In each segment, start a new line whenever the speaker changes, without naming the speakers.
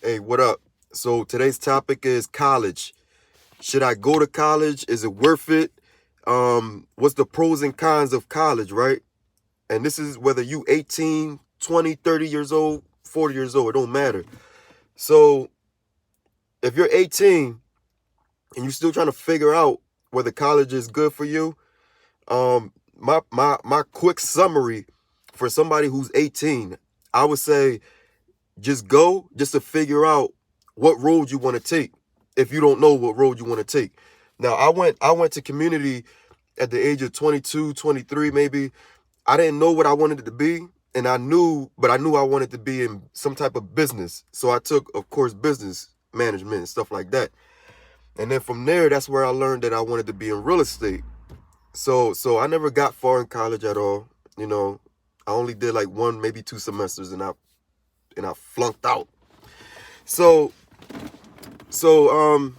Hey, what up? So today's topic is college. Should I go to college? Is it worth it? What's the pros and cons of college, right? And this is whether you 18, 20, 30 years old, 40 years old, it don't matter. So if you're 18 and you're still trying to figure out whether college is good for you, my quick summary for somebody who's 18, I would say just go just to figure out what road you want to take if you don't know what road you want to take. Now, I went to community at the age of 22, 23 maybe. I didn't know what I wanted it to be, and I knew I wanted to be in some type of business. So I took, of course, business management and stuff like that. And then from there, that's where I learned that I wanted to be in real estate. So I never got far in college at all. You know, I only did like one, maybe two semesters, and I flunked out. So so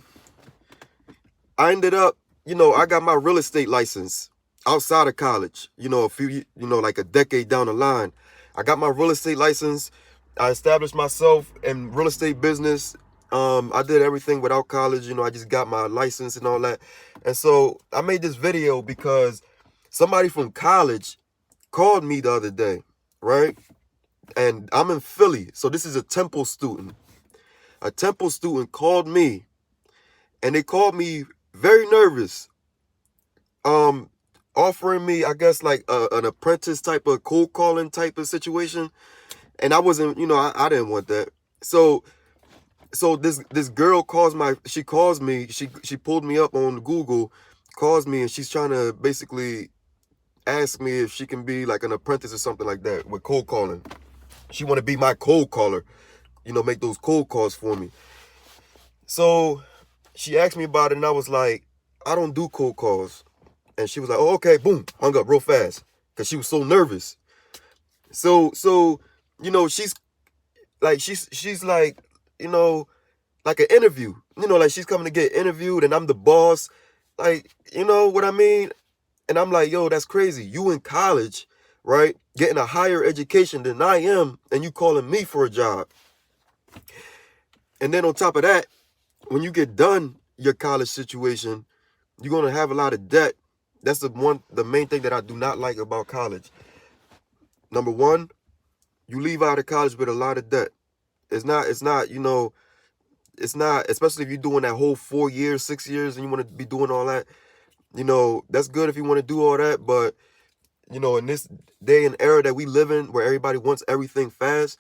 I ended up, I got my real estate license outside of college. Like a decade down the line, I got my real estate license. I established myself in real estate business. I did everything without college. I just got my license and all that. And so I made this video because somebody from college called me the other day, right? And I'm in Philly, so this is a Temple student. A Temple student called me, and they called me very nervous, um, offering me, I guess, like an apprentice type of cold calling type of situation. And I wasn't, I didn't want that. So this girl she calls me, she pulled me up on Google, calls me, and she's trying to basically ask me if she can be like an apprentice or something like that with cold calling. She want to be my cold caller, make those cold calls for me. So she asked me about it, and I was like, I don't do cold calls. And she was like, oh, okay, boom, hung up real fast because she was so nervous. So she's she's like, like an interview, like she's coming to get interviewed, and I'm the boss, like, you know what I mean? And I'm like, yo, that's crazy. You in college, right, getting a higher education than I am, and you calling me for a job. And then on top of that, when you get done your college situation, you're gonna have a lot of debt. That's the main thing that I do not like about college. Number one, you leave out of college with a lot of debt. It's not, especially if you're doing that whole 4 years, 6 years, and you want to be doing all that. That's good if you want to do all that, but in this day and era that we live in, where everybody wants everything fast,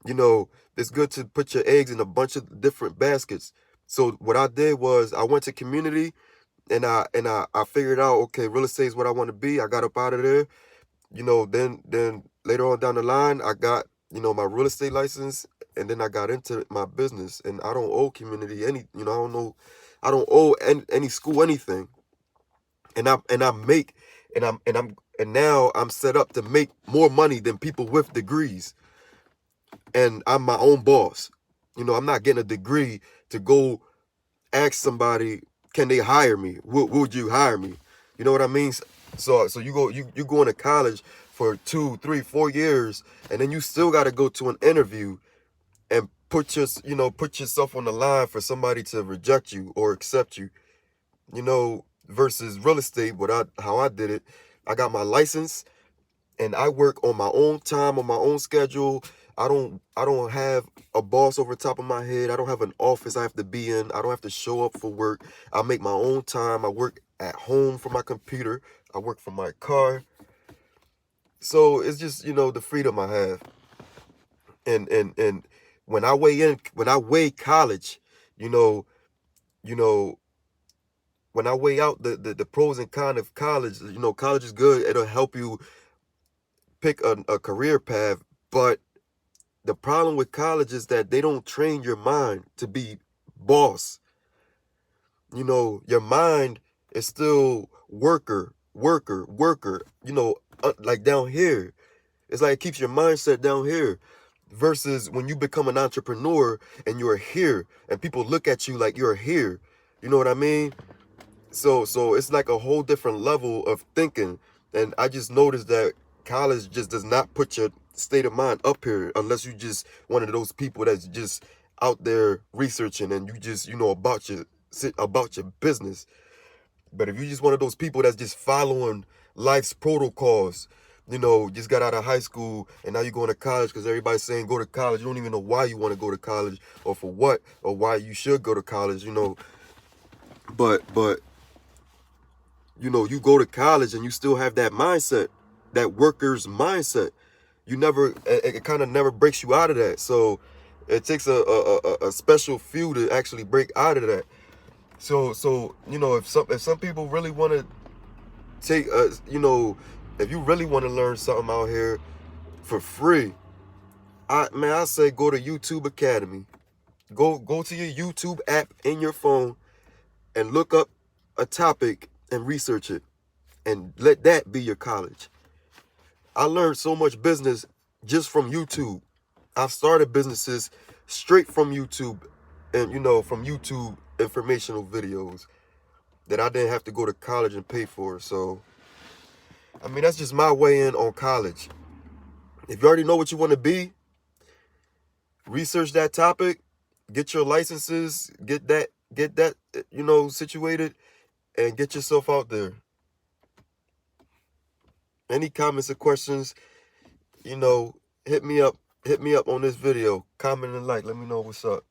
it's good to put your eggs in a bunch of different baskets. So what I did was I went to community, and I figured out, okay, real estate is what I want to be. I got up out of there. Then later on down the line, I got, my real estate license, and then I got into my business, and I don't owe community any, I don't know, I don't owe any school anything. And I make, and now I'm set up to make more money than people with degrees, and I'm my own boss. I'm not getting a degree to go ask somebody, can they hire me? Would you hire me? You know what I mean? So you go into college for 2, 3, 4 years, and then you still got to go to an interview and put yourself on the line for somebody to reject you or accept you. Versus real estate, how I did it, I got my license, and I work on my own time, on my own schedule. I don't have a boss over top of my head. I don't have an office I have to be in. I don't have to show up for work. I make my own time. I work at home from my computer. I work from my car. So it's just, the freedom I have. And when I weigh college, you know, you know, when I weigh out the pros and cons of college, college is good. It'll help you pick a career path, but the problem with college is that they don't train your mind to be boss. Your mind is still worker, worker, worker, like down here. It's like it keeps your mindset down here. Versus when you become an entrepreneur and you're here and people look at you like you're here. You know what I mean? So it's like a whole different level of thinking. And I just noticed that college just does not put your state of mind up here unless you just one of those people that's just out there researching and you just, about your business. But if you just one of those people that's just following life's protocols, just got out of high school and now you're going to college because everybody's saying go to college. You don't even know why you want to go to college or for what or why you should go to college, But you go to college and you still have that mindset, that worker's mindset. It kind of never breaks you out of that. So it takes a special few to actually break out of that. So if some people really want to take if you really want to learn something out here for free, I say go to YouTube Academy. Go to your YouTube app in your phone and look up a topic and research it and let that be your college. I learned so much business just from YouTube. I've started businesses straight from YouTube and from YouTube informational videos that I didn't have to go to college and pay for. So that's just my way in on college. If you already know what you want to be, research that topic, get your licenses, get that situated, and get yourself out there. Any comments or questions, hit me up on this video. Comment and like. Let me know what's up.